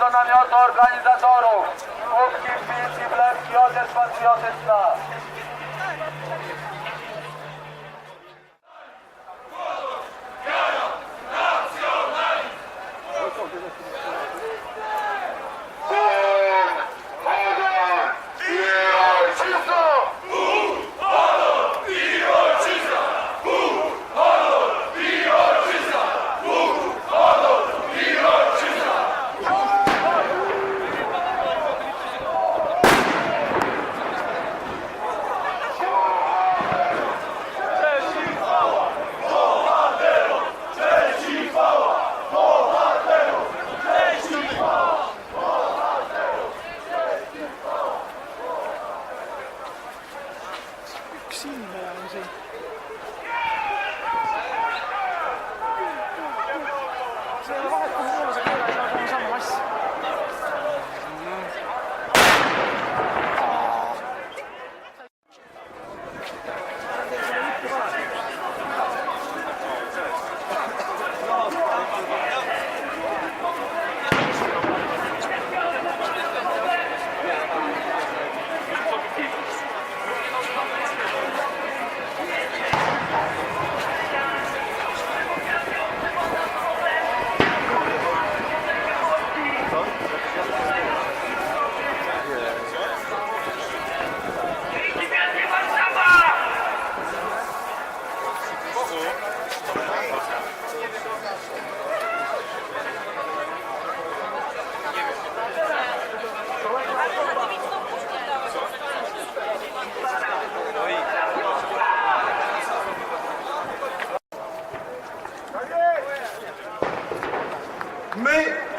do namiotu organizatorów. Kubki, piłki, blewki, odzież patriotyczna.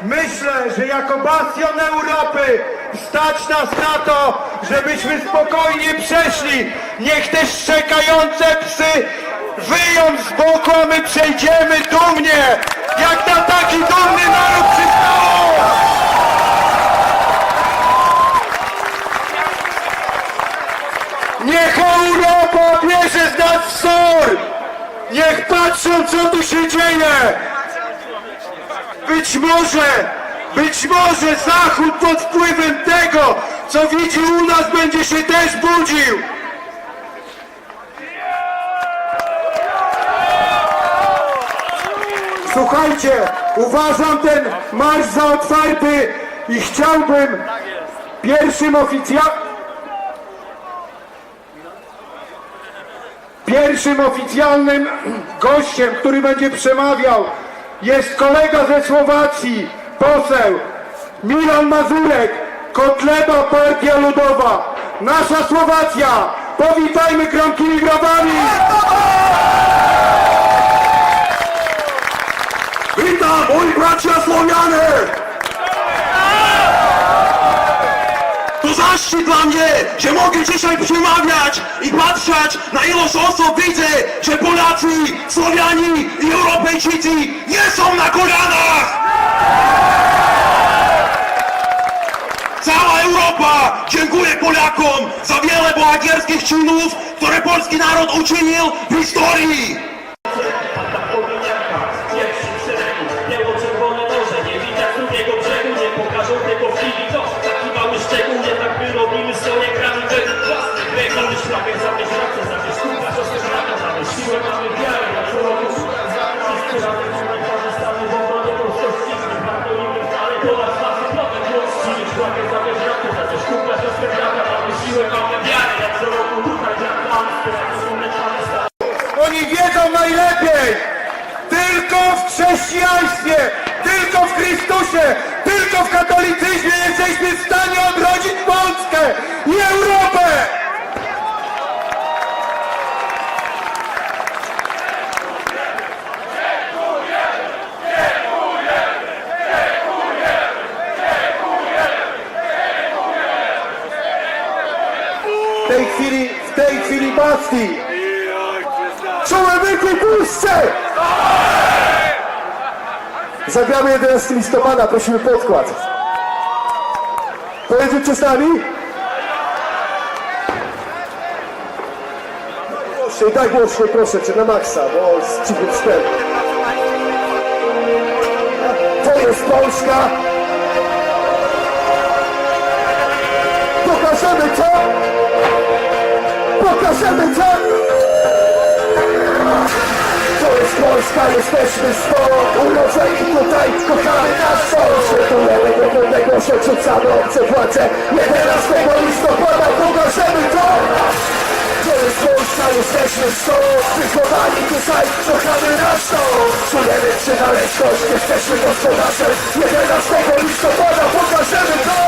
Myślę, że jako bastion Europy stać nas na to, żebyśmy spokojnie przeszli. Niech te szczekające psy wyją z boku, a my przejdziemy dumnie, jak na taki dumny naród przystało. Niech Europa bierze z nas wzór. Niech patrzą, co tu się dzieje. Być może Zachód pod wpływem tego, co widzi u nas, będzie się też budził. Słuchajcie, uważam ten marsz za otwarty i chciałbym pierwszym oficjalnym gościem, który będzie przemawiał, jest kolega ze Słowacji, poseł Milan Mazurek, Kotleba Partia Ludowa. Nasza Słowacja, powitajmy gromkimi brawami! Witam, moi bracia Słowianie! To zaszczyt dla mnie, że mogę dzisiaj przemawiać i patrzeć na ilość osób. Widzę, że Polacy, Słowianie i Europejczycy nie są na kolanach! Cała Europa dziękuję Polakom za wiele bohaterskich czynów, które polski naród uczynił w historii! Oni wiedzą najlepiej! Tylko w chrześcijaństwie, tylko w Chrystusie, tylko w katolicyzmie jesteśmy w stanie odrodzić Polskę i Europę! W tej chwili Basti! Człowiek puszczę! Zagramy 11 listopada, prosimy podkład. Pojedziecie z nami? Proszę, daj głośno, proszę cię, na maksa, bo z cichym wstęp. To jest Polska! pokażemy to. To jest Polska, jesteśmy stąd, urodzeni tutaj, kochamy nasz stąd. Świętujemy niepodległość, odrzucamy obce władze. 11 listopada pokażemy to. To jest Polska, jesteśmy stąd, wychowani tutaj, kochamy nasz stąd. Czujemy przynależność, jesteśmy gospodarzem. 11 listopada pokażemy to.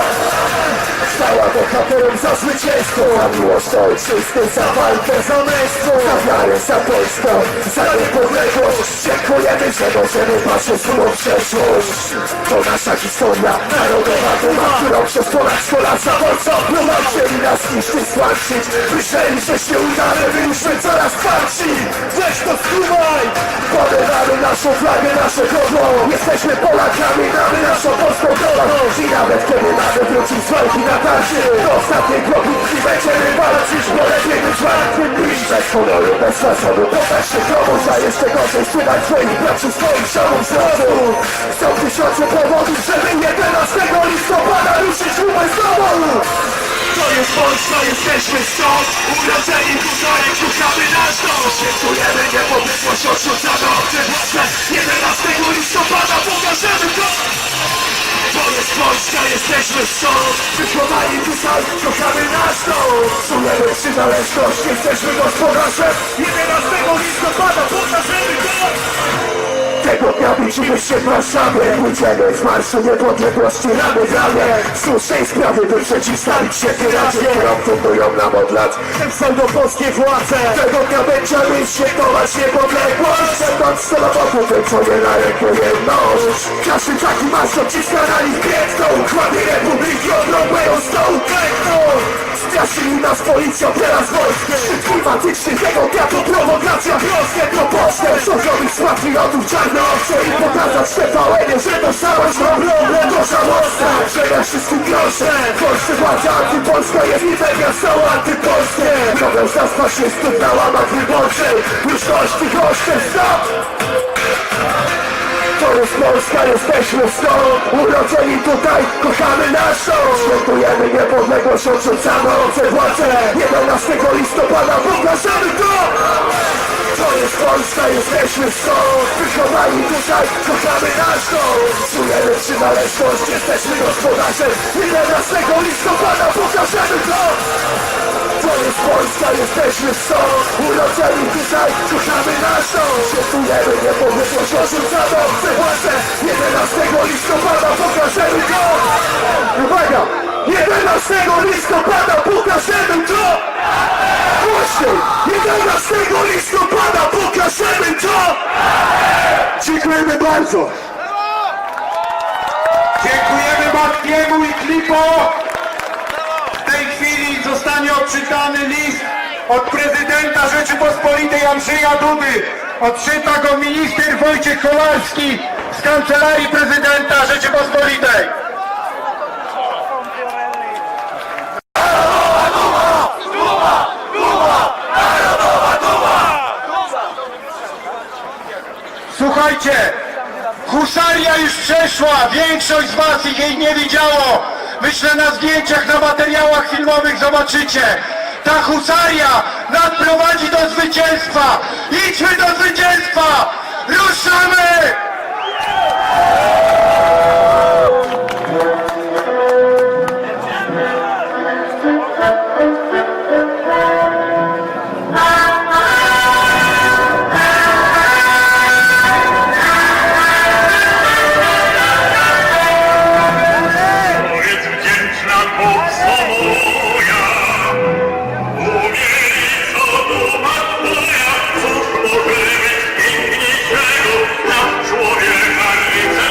Chwała bohaterom za zwycięstwo, za miłość do ojczyzny, za walkę, za męstwo, za wiarę, za Polskę, za niepodległość. Dziękujemy, że możemy patrzeć w przeszłość. To nasza historia, narodowa duma, którą przez ponad 100 lat za Polską pluma. Chcieli nas niszczyć, złamczyć, myśleli, że się udamy, byliśmy coraz twardsi. Weź to skumaj! Podejmamy naszą flagę, nasze godło. Jesteśmy Polakami, mamy naszą polską godność. I nawet kiedy mamy wrócić z walki na tarczy, do ostatniej kropli krwi będziemy walczyć, bo lepiej być martwym niż bez honoru, bez fasodu. Pokaż się komuś, a jeszcze gorzej słuchać swoich braci, swoich szanów z rodu. Są tysiące powodów, żeby 11 listopada ruszyć umę z domu. To jest Polska, jesteśmy stąd, urodzeni tutaj, kochamy nasz dom. Świętujemy niepodległość, odrzucamy obce władze. 11 listopada pokażemy to. To jest Polska, jesteśmy stąd, wychowani tutaj, kochamy nasz dom. Czujemy przynależność, jesteśmy gospodarzem. 11 listopada pokażemy to. Tego dnia widzimy się w Warszawie. Pójdziemy w marszu niepodległości ramy w ramię. Słusznej sprawy, by przeciwstawić się tyradzie, którą fundują nam od lat pseudopolskie władze. Tego dnia będziemy świętować niepodległość, będąc celowo tym, co nie na rękę jedność. Każdy taki marsz odciska na nich piętną. Kłamie republiki odrąbłego stołu klękną. Straszyli nas policją, teraz wojskiem. Szczyt klimatyczny tego dnia to prowokacja. Polskie to postęp, co zrobić z patriotów czarne owce i pokazać TVN-ie, że tożsamość ma problem, to żałosne. Przede wszystkim proszę, w Polsce władza antypolska jest i media są antypolskie. Problem z nas faszystów na łamach wyborczych. Już dość tych oszczędz, stop! To jest Polska, jesteśmy stąd, urodzeni tutaj, kochamy nasz dom. Świętujemy niepodległość, odrzucamy obce władze. 11 listopada pokażemy to. To jest Polska, jesteśmy stąd, wychowani tutaj, kochamy nasz dom. Czujemy przynależność, jesteśmy gospodarzem. 11 listopada pokażemy to. To jest Polska, jesteśmy stąd, urodzeni tutaj, kochamy nasz dom. Świętujemy niepodległość, odrzucamy obce władze. 11 listopada pokażemy to. Uwaga! 11 listopada pokażemy to. Głośniej! 11 listopada pokażemy to. Dziękujemy bardzo. Dziękujemy Matkiemu i Klipo. W tej chwili zostanie odczytany list od prezydenta Rzeczypospolitej Andrzeja Dudy. Odczyta go minister Wojciech Kolarski z Kancelarii Prezydenta Rzeczypospolitej. Słuchajcie, husaria już przeszła, większość z was ich jej nie widziało. Myślę, na zdjęciach, na materiałach filmowych zobaczycie. Ta husaria nas prowadzi do zwycięstwa. Idźmy do zwycięstwa! Ruszamy! Człowieka lice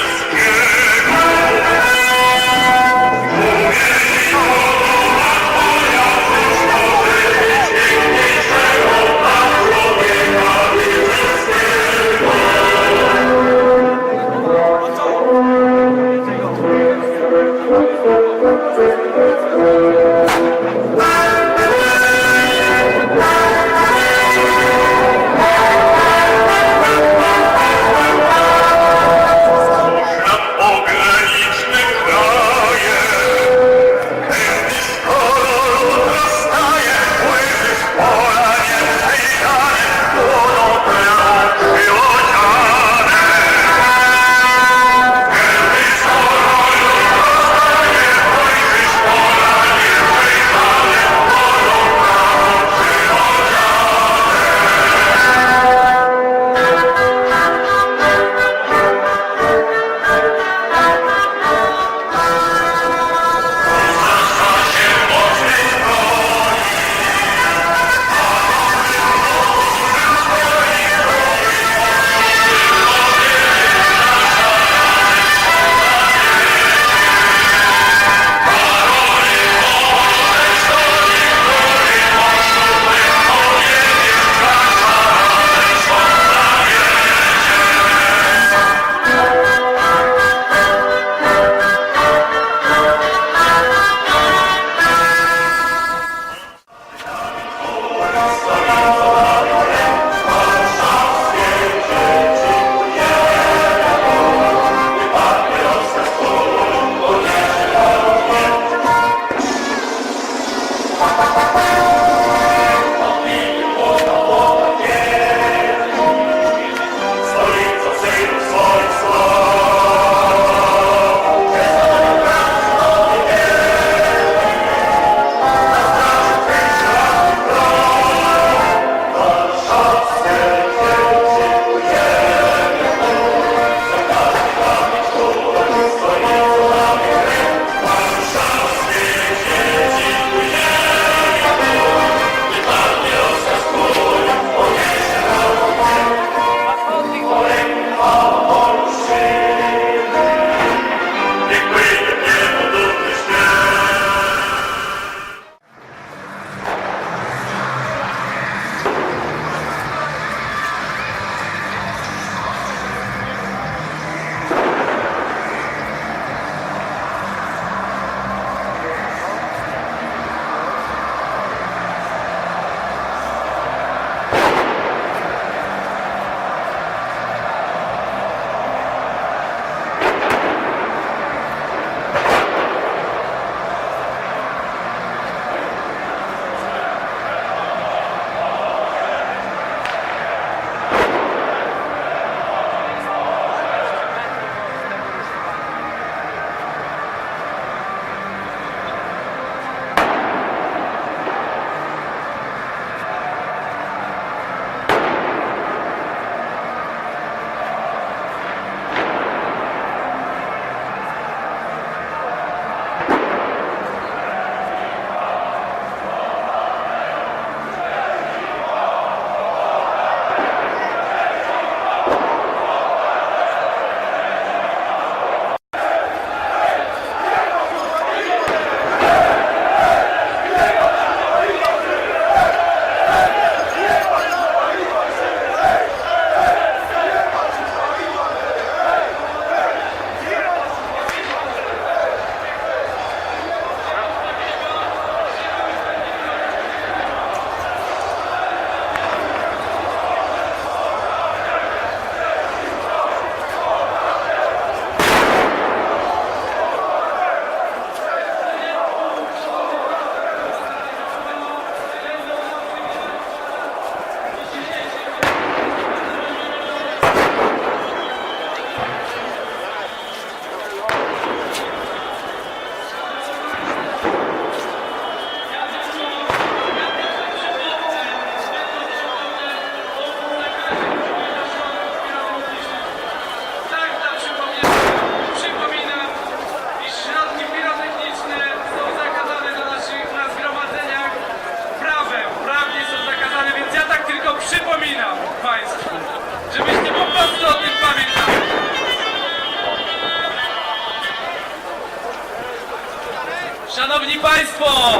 Państwo,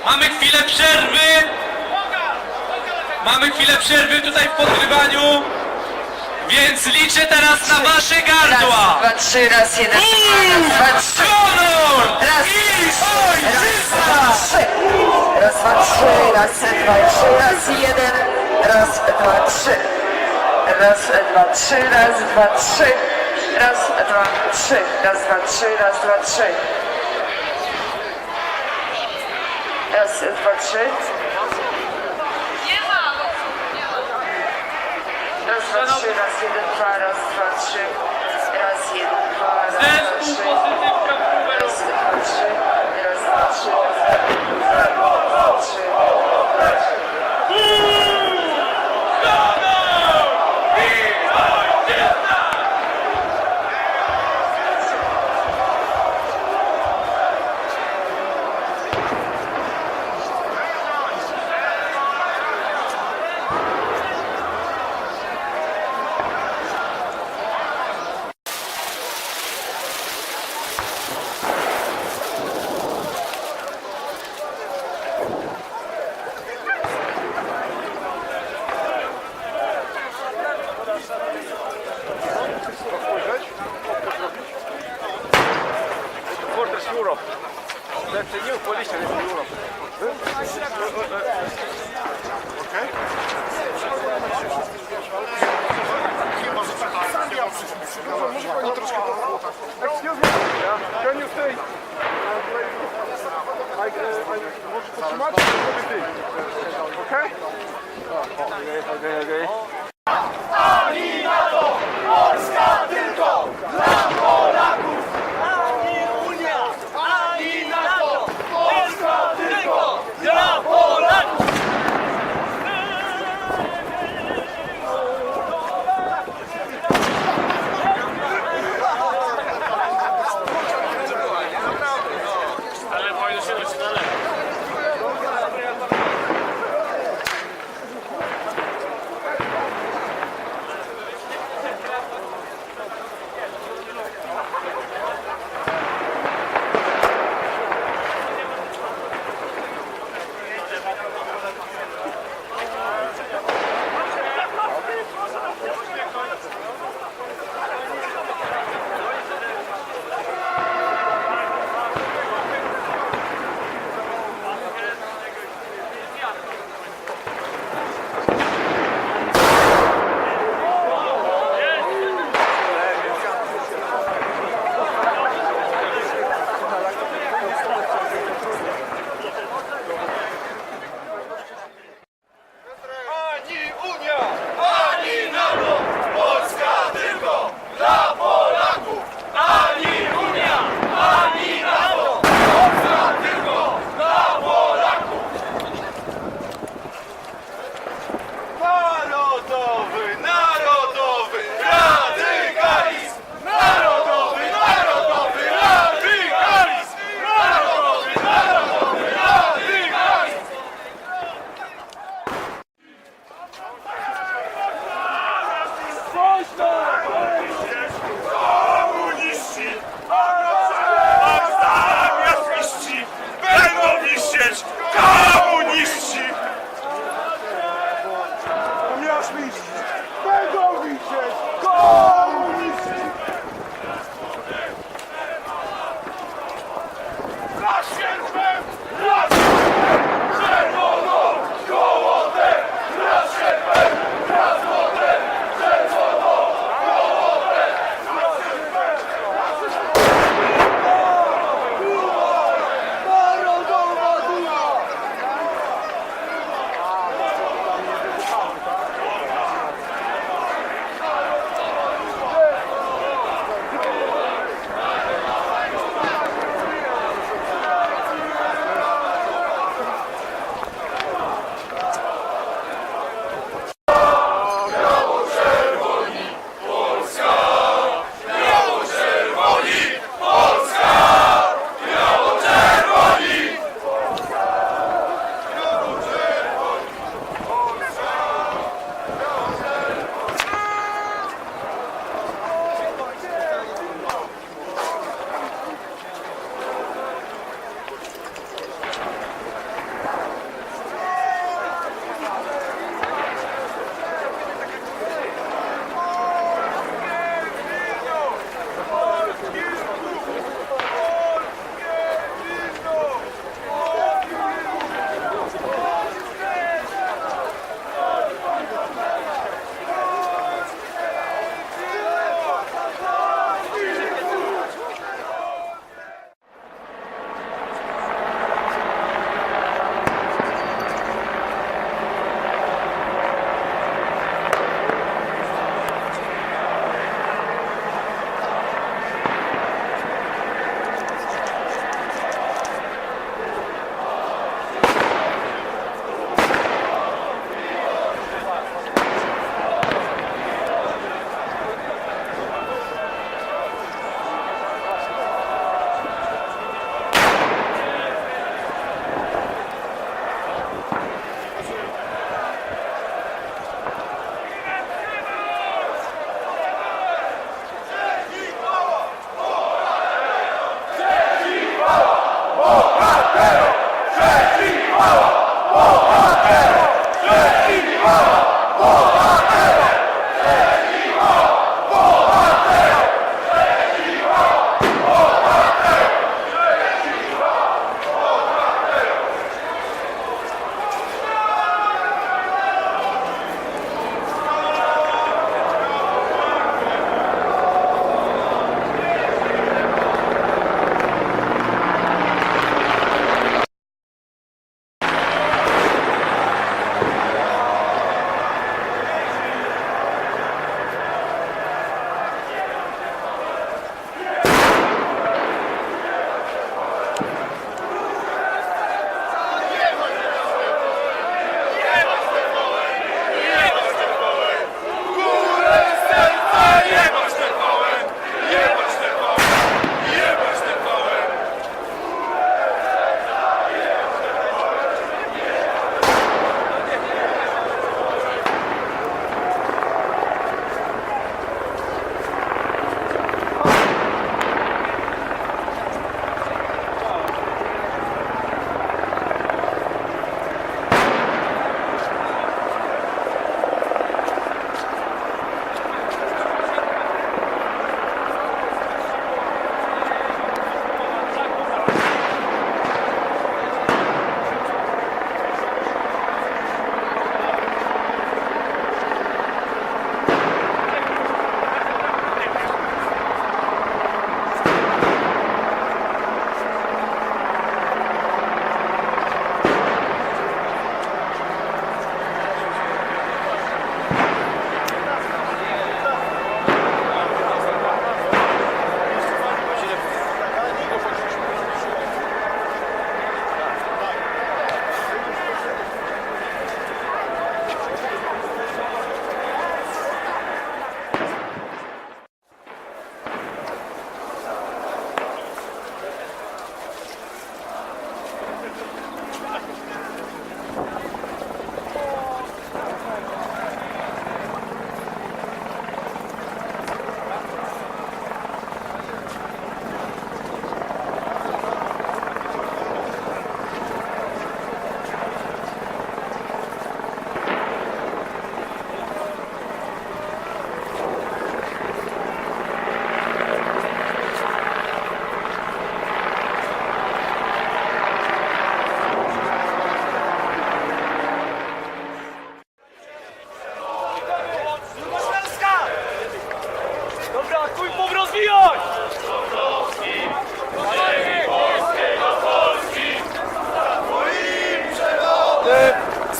mamy chwilę przerwy. Mamy chwilę przerwy tutaj w podgrywaniu, więc liczę teraz na wasze gardła. Raz, dwa, trzy, raz, jeden, dwa, raz, dwa, trzy. Honor Raz, i raz, dwa, trzy, raz, dwa, trzy, raz, jeden, raz, dwa, trzy. Raz, dwa, trzy, raz, dwa, trzy. Raz, dwa, trzy, raz, dwa, trzy, raz, dwa, trzy. Raz, dwa, trzy. Raz, dwa, trzy, raz, jeden, dwa, raz, dwa, trzy. Raz, jeden, dwa, raz, dwa, trzy. zespół pozytywka w Raz, dwa, trzy. Raz, dwa, trzy. Raz, dwa, trzy. Borders Europe. That's a new coalition in Europe. Excuse me, can you stay? Może potrzymać? Okay? Okay.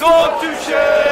złączył się.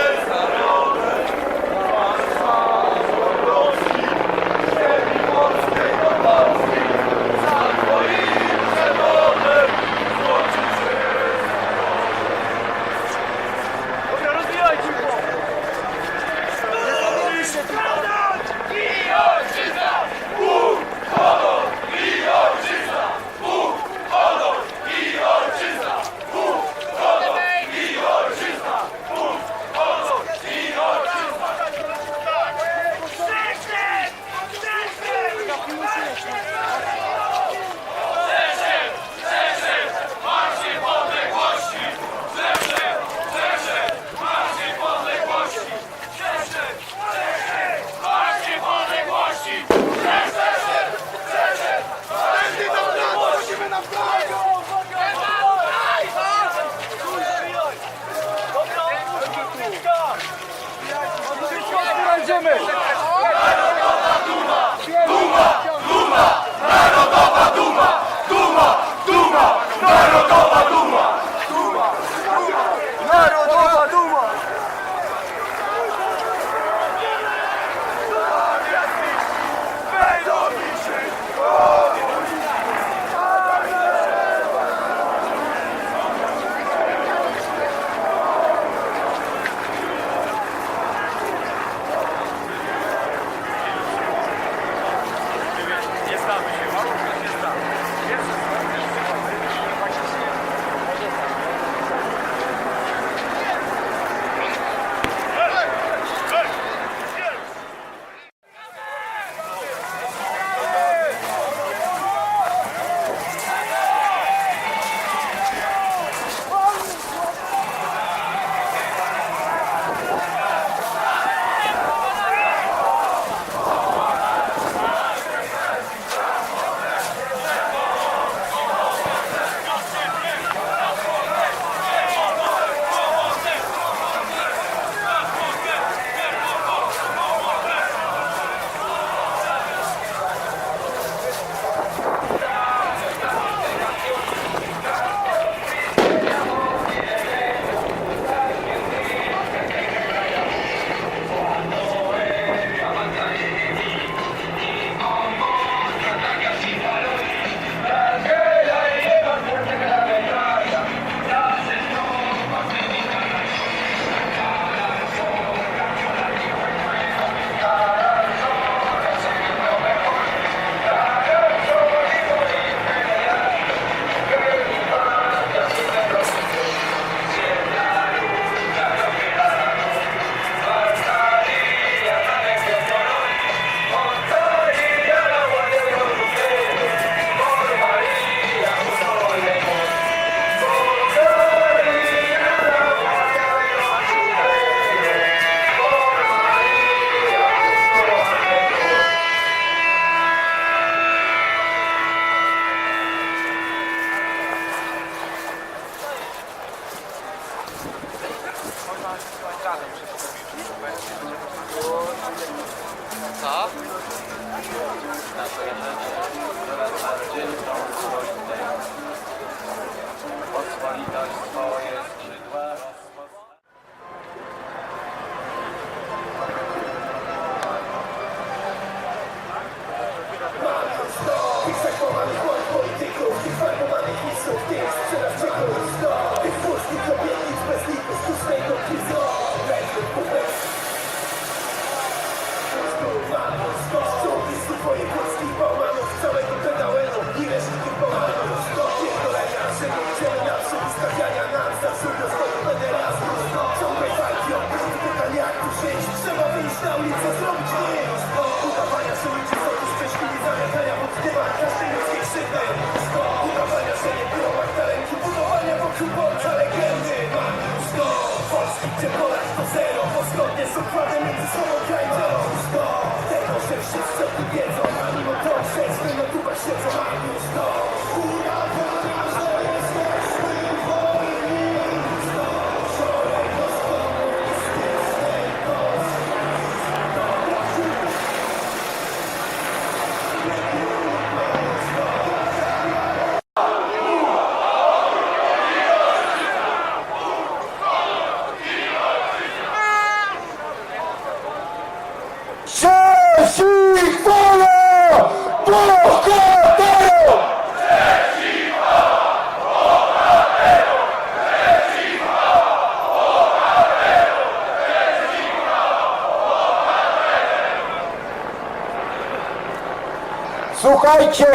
Słuchajcie,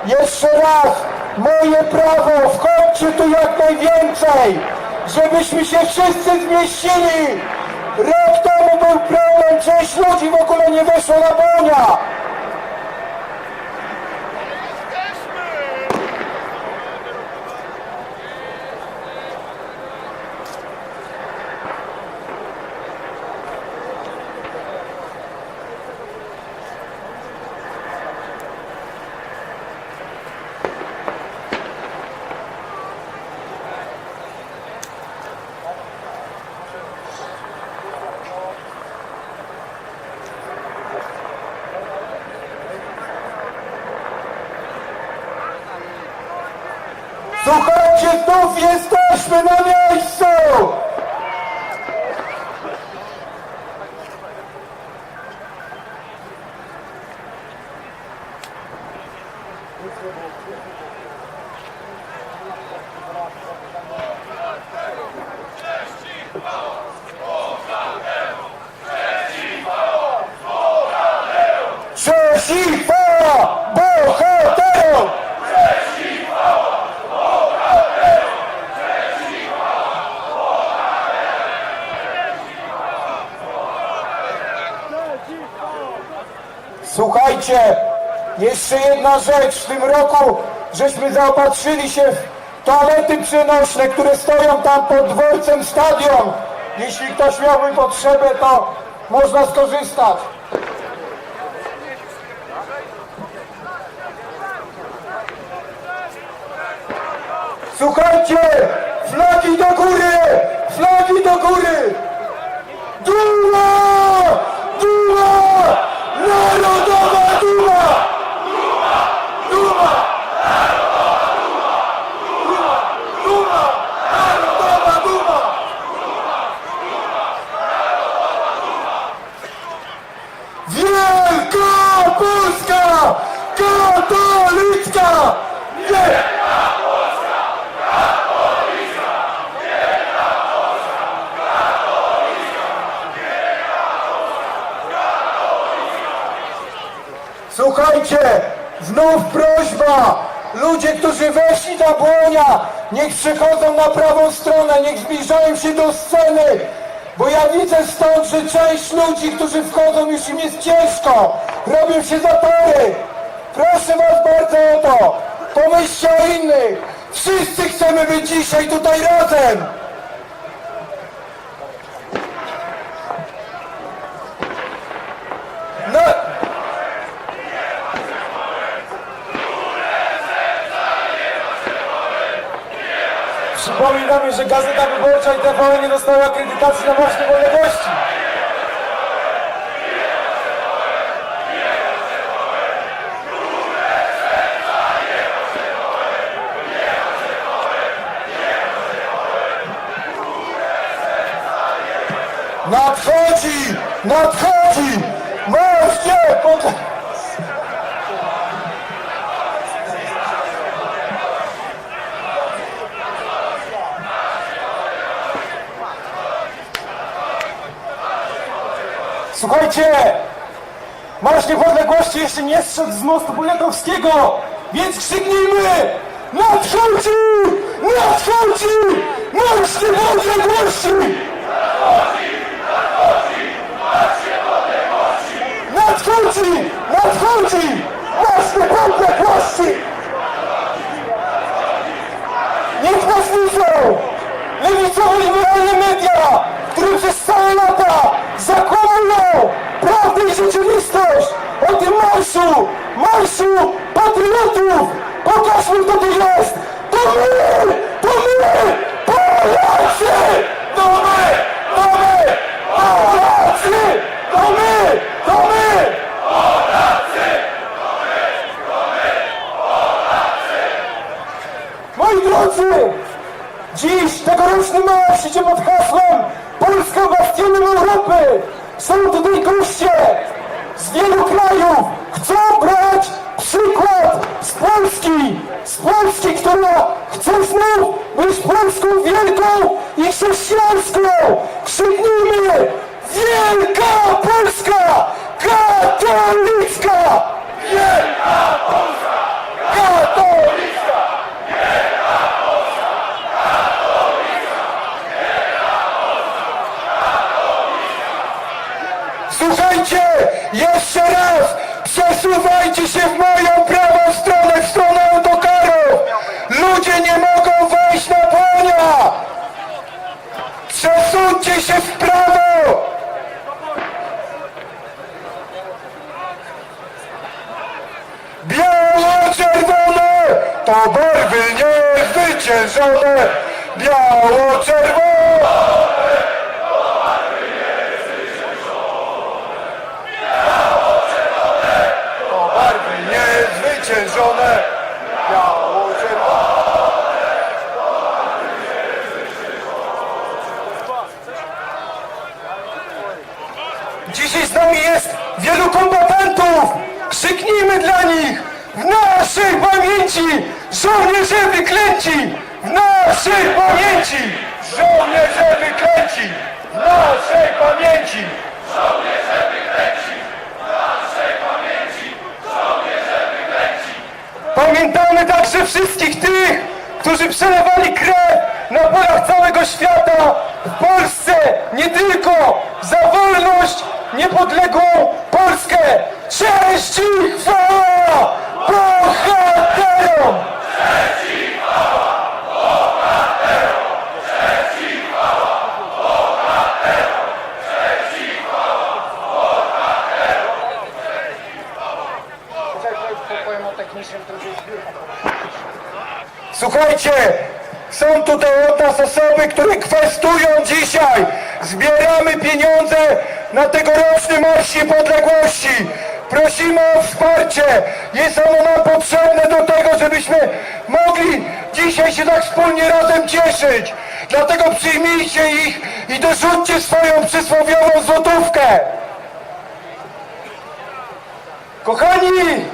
jeszcze raz, moje prawo, wchodźcie tu jak najwięcej, żebyśmy się wszyscy zmieścili. Rok temu był problem, część ludzi w ogóle nie weszło na Bonia. Słuchajcie, znów jesteśmy na miejscu! Przeciwko bohaterom! Słuchajcie, jeszcze jedna rzecz. W tym roku żeśmy zaopatrzyli się w toalety przenośne, które stoją tam pod dworcem stadion. Jeśli ktoś miałby potrzebę, to można skorzystać. Słuchajcie, flagi do góry! Flagi do góry! Duma! Duma! Narodowa duma! Duma! Duma! Narodowa duma! Wielka Polska! Katolicka! Słuchajcie, znów prośba, ludzie, którzy weszli na Błonia, niech przechodzą na prawą stronę, niech zbliżają się do sceny, bo ja widzę stąd, że część ludzi, którzy wchodzą, już im jest ciężko, robią się zatory. Proszę was bardzo o to, pomyślcie o innych, wszyscy chcemy być dzisiaj tutaj razem. No. Przypominamy, że Gazeta Wyborcza i TVN nie dostały akredytacji na właśnie wolności. Nadchodzi! Nadchodzi! Możecie! Słuchajcie! Marsz Niepodległości jeszcze nie zszedł z mostu Poniatowskiego, więc krzyknijmy! Nadchodzi! Nadchodzi! Marsz Niepodległości! Nadchodzi! Nadchodzi! Marsz Niepodległości! Niech nas widzą! Lewicowo-liberalne media, które przez całe lata zakłamują prawdę i rzeczywistość o tym marszu! Marszu patriotów! Pokażmy, kto to jest! To my! To my! Polacy! To my! To my! Polacy! To my! To my! Moi drodzy! Dziś tegoroczny marsz idzie pod hasłem Polska bastionem Europy! Są tutaj goście z wielu krajów! Chcą brać przykład z Polski! Z Polski, która chce znów być Polską wielką i chrześcijańską! Krzyknijmy! Wielka Polska! Katolicka! Wielka Polska! Słuchajcie, jeszcze raz, przesuwajcie się w moją prawą stronę, w stronę autokarów. Ludzie nie mogą wejść na Płonia. Przesuńcie się w prawo. Biało-czerwone to barwy niezwyciężone. Biało-czerwone. To barwy niezwyciężone. Biało-czerwone. Dzisiaj z nami jest wielu kombatantów. Krzyknijmy dla nich. W naszej pamięci żołnierze wyklęci. W naszej pamięci żołnierze wyklęci. W naszej pamięci. Pamiętamy także wszystkich tych, którzy przelewali krew na polach całego świata, w Polsce, nie tylko, za wolność, niepodległą Polskę. Cześć i chwała bohaterom! Słuchajcie, są tutaj od nas osoby, które kwestują dzisiaj. Zbieramy pieniądze na tegoroczny Marsz Niepodległości. Prosimy o wsparcie. Jest ono nam potrzebne do tego, żebyśmy mogli dzisiaj się tak wspólnie razem cieszyć. Dlatego przyjmijcie ich i dorzućcie swoją przysłowiową złotówkę. Kochani,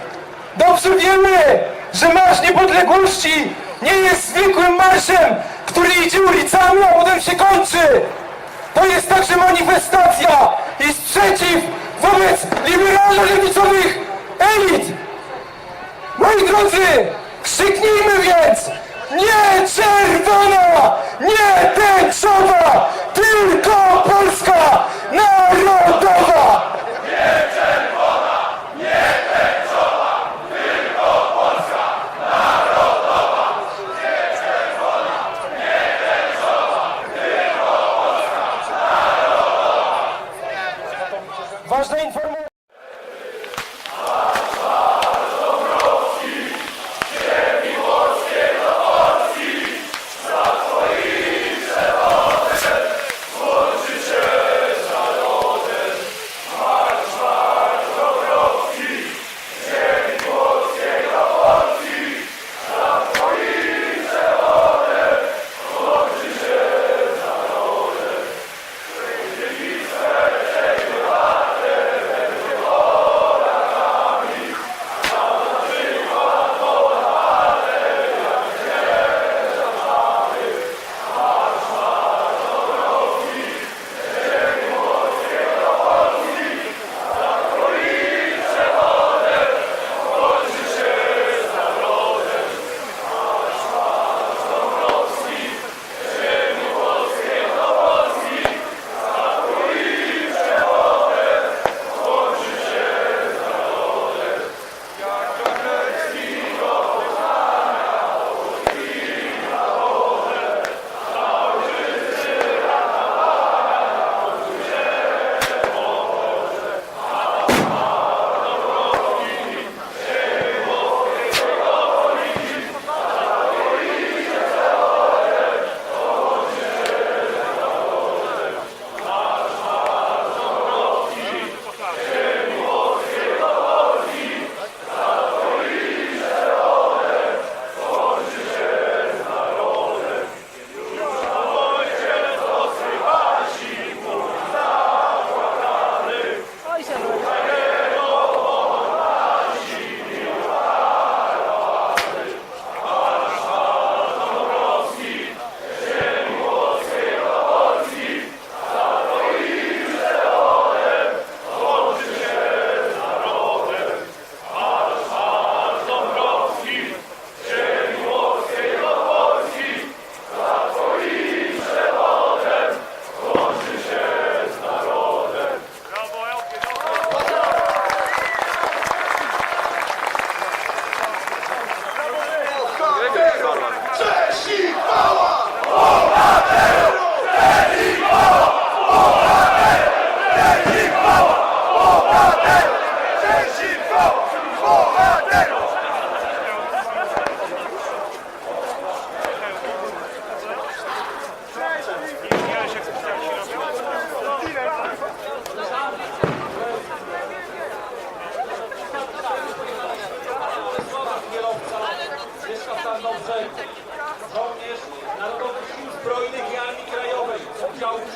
dobrze wiemy, że Marsz Niepodległości nie jest zwykłym marszem, który idzie ulicami, a potem się kończy. To jest także manifestacja i sprzeciw wobec liberalno-lewicowych elit. Moi drodzy, krzyknijmy więc: nie czerwona, nie tęczowa, tylko Polska narodowa! Ważna informacja.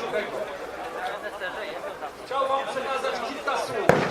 suchego. Chciałbym wam przekazać kilka słów.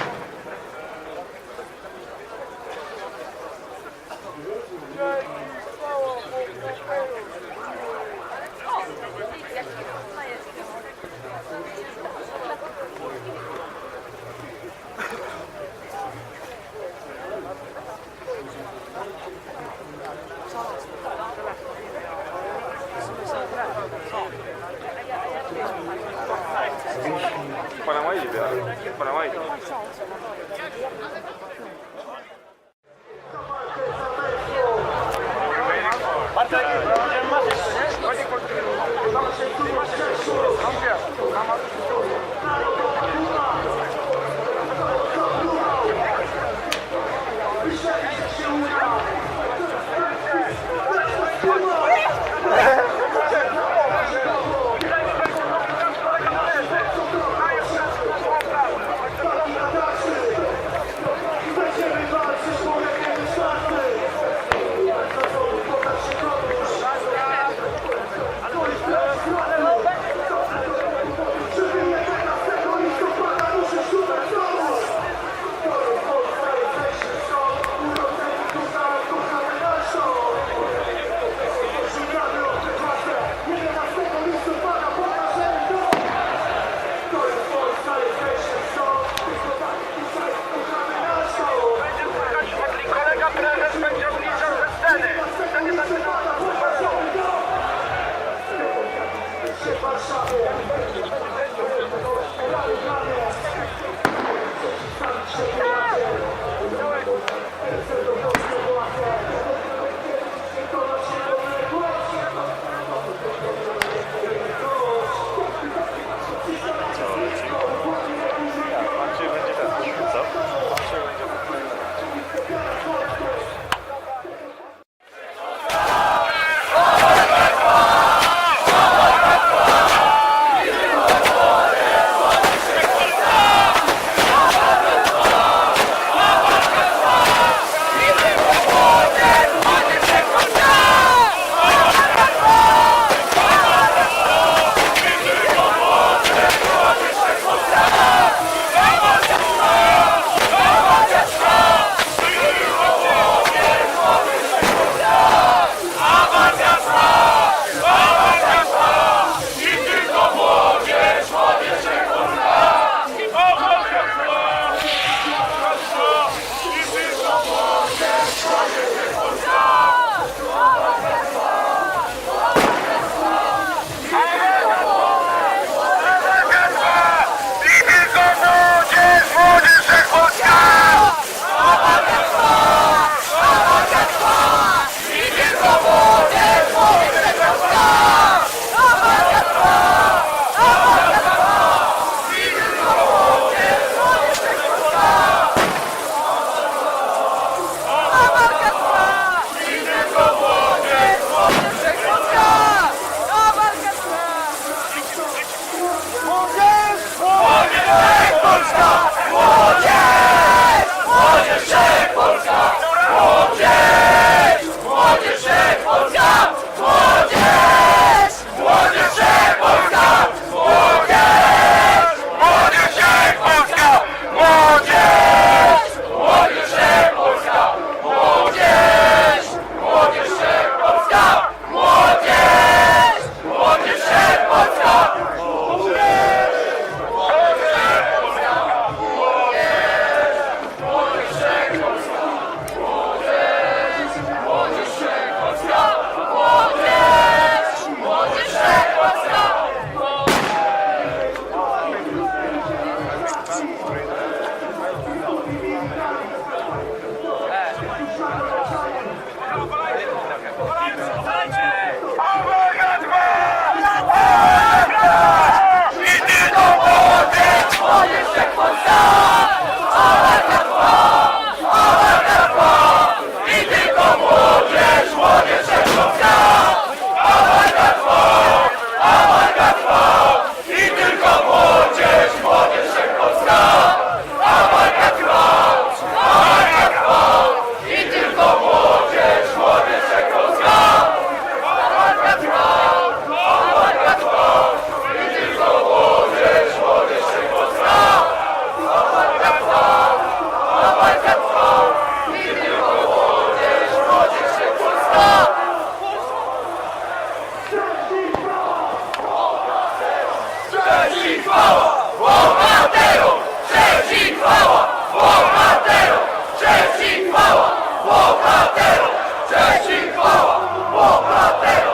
Cześć i chwała bohaterom! Cześć i chwała bohaterom! Cześć i chwała bohaterom! Cześć i chwała bohaterom!